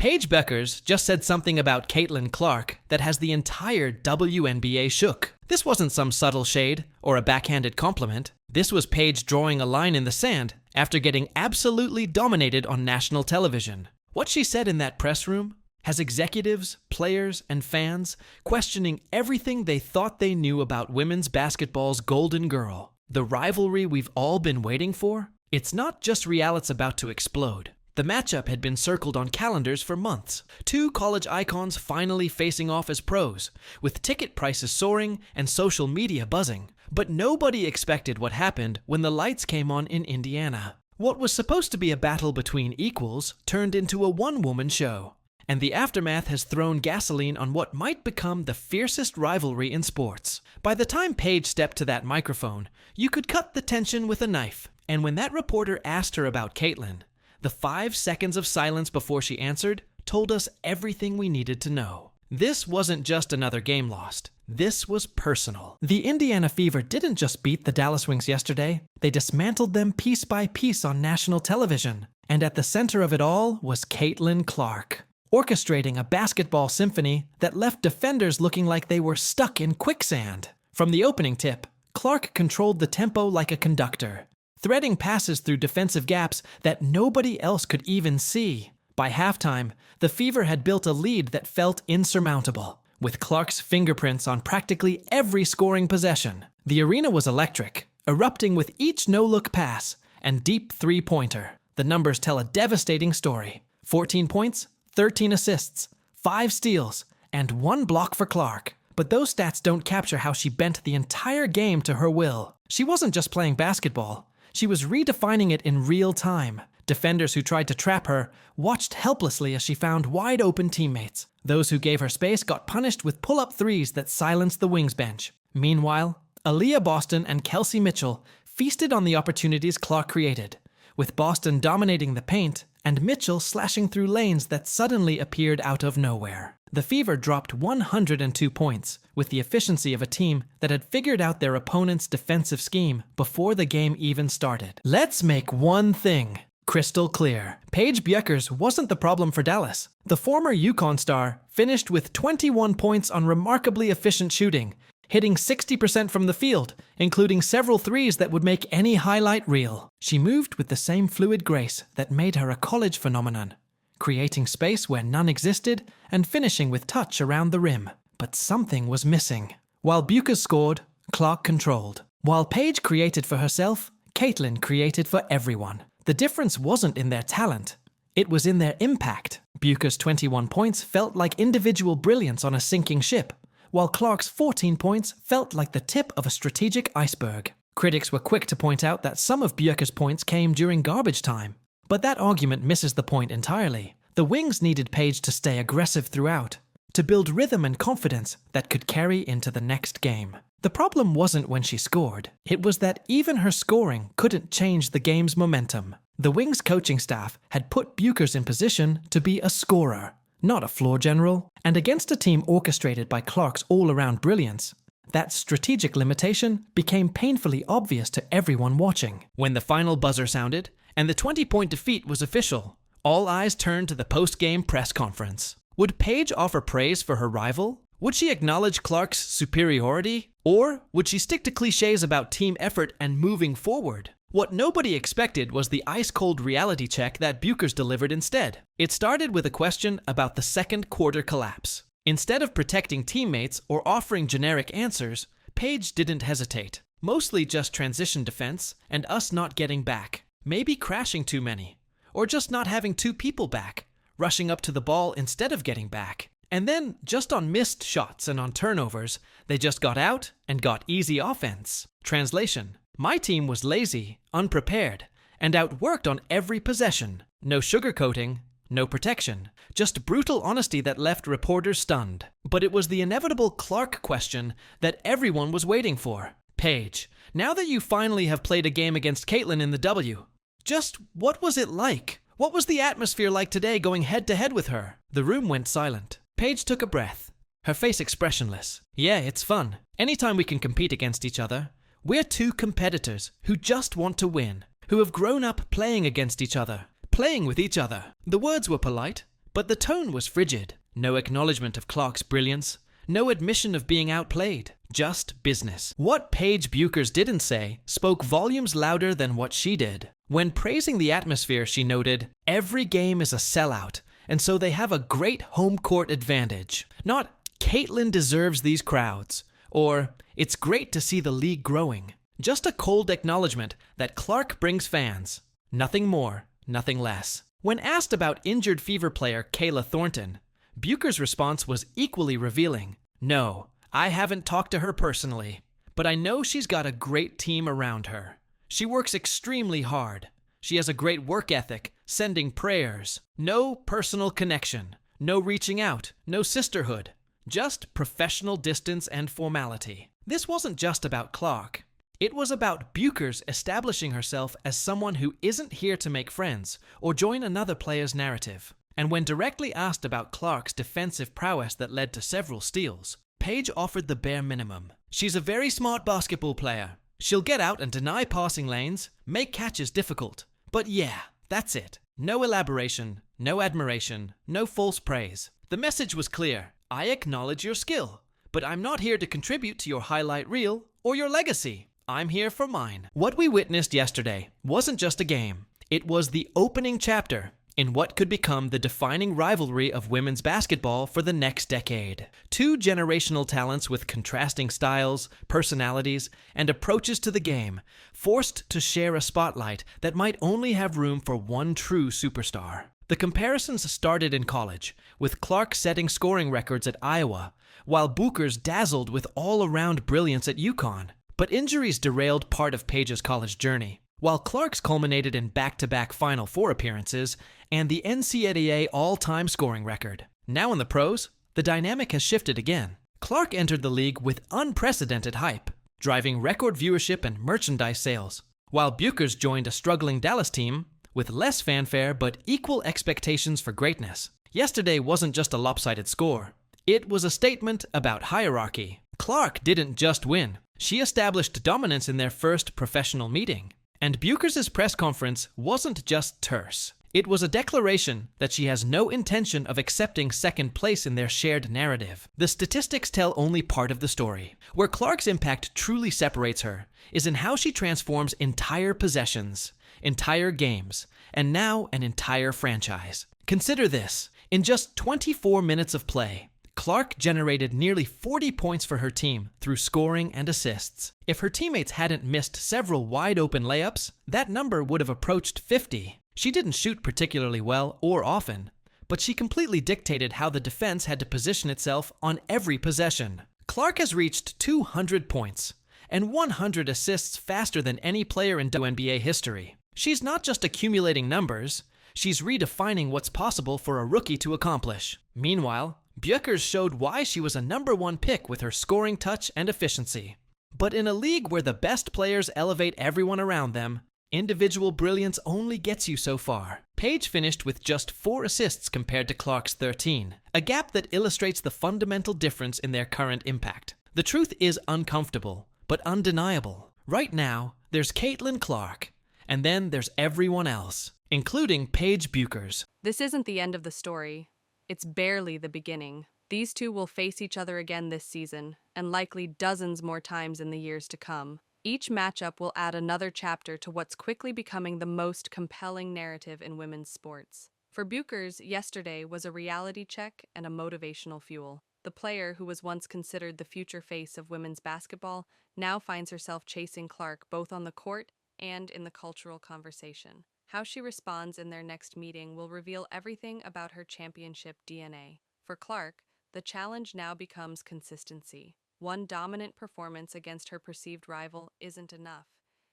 Paige Bueckers just said something about Caitlin Clark that has the entire WNBA shook. This wasn't some subtle shade or a backhanded compliment. This was Paige drawing a line in the sand after getting absolutely dominated on national television. What she said in that press room has executives, players, and fans questioning everything they thought they knew about women's basketball's golden girl. The rivalry we've all been waiting for? It's not just real, it's about to explode. The matchup had been circled on calendars for months. Two college icons finally facing off as pros, with ticket prices soaring and social media buzzing. But nobody expected what happened when the lights came on in Indiana. What was supposed to be a battle between equals turned into a one-woman show. And the aftermath has thrown gasoline on what might become the fiercest rivalry in sports. By the time Paige stepped to that microphone, you could cut the tension with a knife. And when that reporter asked her about Caitlin, the 5 seconds of silence before she answered told us everything we needed to know. This wasn't just another game lost. This was personal. The Indiana Fever didn't just beat the Dallas Wings yesterday. They dismantled them piece by piece on national television. And at the center of it all was Caitlin Clark, orchestrating a basketball symphony that left defenders looking like they were stuck in quicksand. From the opening tip, Clark controlled the tempo like a conductor, threading passes through defensive gaps that nobody else could even see. By halftime, the Fever had built a lead that felt insurmountable, with Clark's fingerprints on practically every scoring possession. The arena was electric, erupting with each no-look pass and deep three-pointer. The numbers tell a devastating story. 14 points, 13 assists, 5 steals, and 1 block for Clark. But those stats don't capture how she bent the entire game to her will. She wasn't just playing basketball. She was redefining it in real time. Defenders who tried to trap her watched helplessly as she found wide-open teammates. Those who gave her space got punished with pull-up threes that silenced the Wings bench. Meanwhile, Aaliyah Boston and Kelsey Mitchell feasted on the opportunities Clark created, with Boston dominating the paint and Mitchell slashing through lanes that suddenly appeared out of nowhere. The Fever dropped 102 points, with the efficiency of a team that had figured out their opponent's defensive scheme before the game even started. Let's make one thing crystal clear. Paige Bueckers wasn't the problem for Dallas. The former UConn star finished with 21 points on remarkably efficient shooting, hitting 60% from the field, including several threes that would make any highlight reel. She moved with the same fluid grace that made her a college phenomenon, creating space where none existed and finishing with touch around the rim. But something was missing. While Bueckers scored, Clark controlled. While Paige created for herself, Caitlin created for everyone. The difference wasn't in their talent. It was in their impact. Bueckers' 21 points felt like individual brilliance on a sinking ship, while Clark's 14 points felt like the tip of a strategic iceberg. Critics were quick to point out that some of Bueckers' points came during garbage time. But that argument misses the point entirely. The Wings needed Paige to stay aggressive throughout, to build rhythm and confidence that could carry into the next game. The problem wasn't when she scored. It was that even her scoring couldn't change the game's momentum. The Wings coaching staff had put Bueckers in position to be a scorer, not a floor general. And against a team orchestrated by Clark's all-around brilliance, that strategic limitation became painfully obvious to everyone watching. When the final buzzer sounded and the 20-point defeat was official, all eyes turned to the post-game press conference. Would Paige offer praise for her rival? Would she acknowledge Clark's superiority? Or would she stick to cliches about team effort and moving forward? What nobody expected was the ice-cold reality check that Bueckers delivered instead. It started with a question about the second quarter collapse. Instead of protecting teammates or offering generic answers, Paige didn't hesitate. Mostly just transition defense and us not getting back. Maybe crashing too many. Or just not having 2 people back, rushing up to the ball instead of getting back. And then, just on missed shots and on turnovers, they just got out and got easy offense. Translation: my team was lazy, unprepared, and outworked on every possession. No sugarcoating, no protection, just brutal honesty that left reporters stunned. But it was the inevitable Clark question that everyone was waiting for. Paige, now that you finally have played a game against Caitlin in the W, just what was it like? What was the atmosphere like today going head-to-head with her? The room went silent. Paige took a breath, her face expressionless. Yeah, it's fun. Anytime we can compete against each other. We're 2 competitors who just want to win, who have grown up playing against each other, playing with each other. The words were polite, But the tone was frigid. No acknowledgement of Clark's brilliance. No admission of being outplayed. Just business. What Paige Bueckers didn't say spoke volumes louder than what she did. When praising the atmosphere, she noted, "Every game is a sellout, and so they have a great home court advantage." Not, "Caitlin deserves these crowds," or, "It's great to see the league growing." Just a cold acknowledgement that Clark brings fans. Nothing more, nothing less. When asked about injured Fever player Kayla Thornton, Bueckers' response was equally revealing. "No, I haven't talked to her personally, but I know she's got a great team around her. She works extremely hard. She has a great work ethic, sending prayers. No personal connection, no reaching out, no sisterhood. Just professional distance and formality." This wasn't just about Clark. It was about Bueckers establishing herself as someone who isn't here to make friends or join another player's narrative. And when directly asked about Clark's defensive prowess that led to several steals, Paige offered the bare minimum. "She's a very smart basketball player. She'll get out and deny passing lanes, make catches difficult. But yeah, that's it. No elaboration, no admiration, no false praise." The message was clear. "I acknowledge your skill, but I'm not here to contribute to your highlight reel or your legacy. I'm here for mine." What we witnessed yesterday wasn't just a game. It was the opening chapter in what could become the defining rivalry of women's basketball for the next decade. Two generational talents with contrasting styles, personalities, and approaches to the game, forced to share a spotlight that might only have room for one true superstar. The comparisons started in college, with Clark setting scoring records at Iowa, while Bueckers dazzled with all-around brilliance at UConn. But injuries derailed part of Paige's college journey, while Clark's culminated in back-to-back Final Four appearances and the NCAA all-time scoring record. Now in the pros, the dynamic has shifted again. Clark entered the league with unprecedented hype, driving record viewership and merchandise sales, while Bueckers joined a struggling Dallas team with less fanfare but equal expectations for greatness. Yesterday wasn't just a lopsided score. It was a statement about hierarchy. Clark didn't just win. She established dominance in their first professional meeting. And Bueckers' press conference wasn't just terse. It was a declaration that she has no intention of accepting second place in their shared narrative. The statistics tell only part of the story. Where Clark's impact truly separates her is in how she transforms entire possessions, entire games, and now an entire franchise. Consider this. In just 24 minutes of play, Clark generated nearly 40 points for her team through scoring and assists. If her teammates hadn't missed several wide-open layups, that number would have approached 50. She didn't shoot particularly well or often, but she completely dictated how the defense had to position itself on every possession. Clark has reached 200 points and 100 assists faster than any player in WNBA history. She's not just accumulating numbers, she's redefining what's possible for a rookie to accomplish. Meanwhile, Bueckers showed why she was a #1 pick with her scoring touch and efficiency. But in a league where the best players elevate everyone around them, individual brilliance only gets you so far. Paige finished with just 4 assists compared to Clark's 13, a gap that illustrates the fundamental difference in their current impact. The truth is uncomfortable, but undeniable. Right now, there's Caitlin Clark, and then there's everyone else, including Paige Bueckers. This isn't the end of the story. It's barely the beginning. These two will face each other again this season, and likely dozens more times in the years to come. Each matchup will add another chapter to what's quickly becoming the most compelling narrative in women's sports. For Bueckers, yesterday was a reality check and a motivational fuel. The player who was once considered the future face of women's basketball now finds herself chasing Clark both on the court and in the cultural conversation. How she responds in their next meeting will reveal everything about her championship DNA. For Clark, the challenge now becomes consistency. One dominant performance against her perceived rival isn't enough.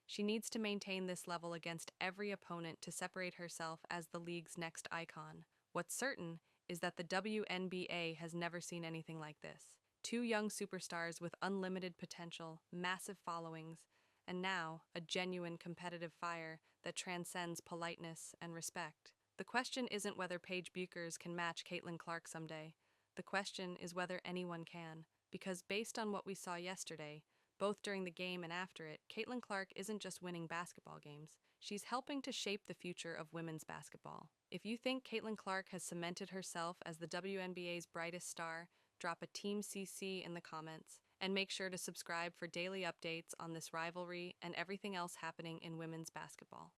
She needs to maintain this level against every opponent to separate herself as the league's next icon. What's certain is that the WNBA has never seen anything like this. Two young superstars with unlimited potential, massive followings, and now a genuine competitive fire that transcends politeness and respect. The question isn't whether Paige Bueckers can match Caitlin Clark someday. The question is whether anyone can, because based on what we saw yesterday, Both during the game and after it, Caitlin Clark isn't just winning basketball games, she's helping to shape the future of women's basketball. If you think Caitlin Clark has cemented herself as the WNBA's brightest star, drop a Team CC in the comments, and make sure to subscribe for daily updates on this rivalry and everything else happening in women's basketball.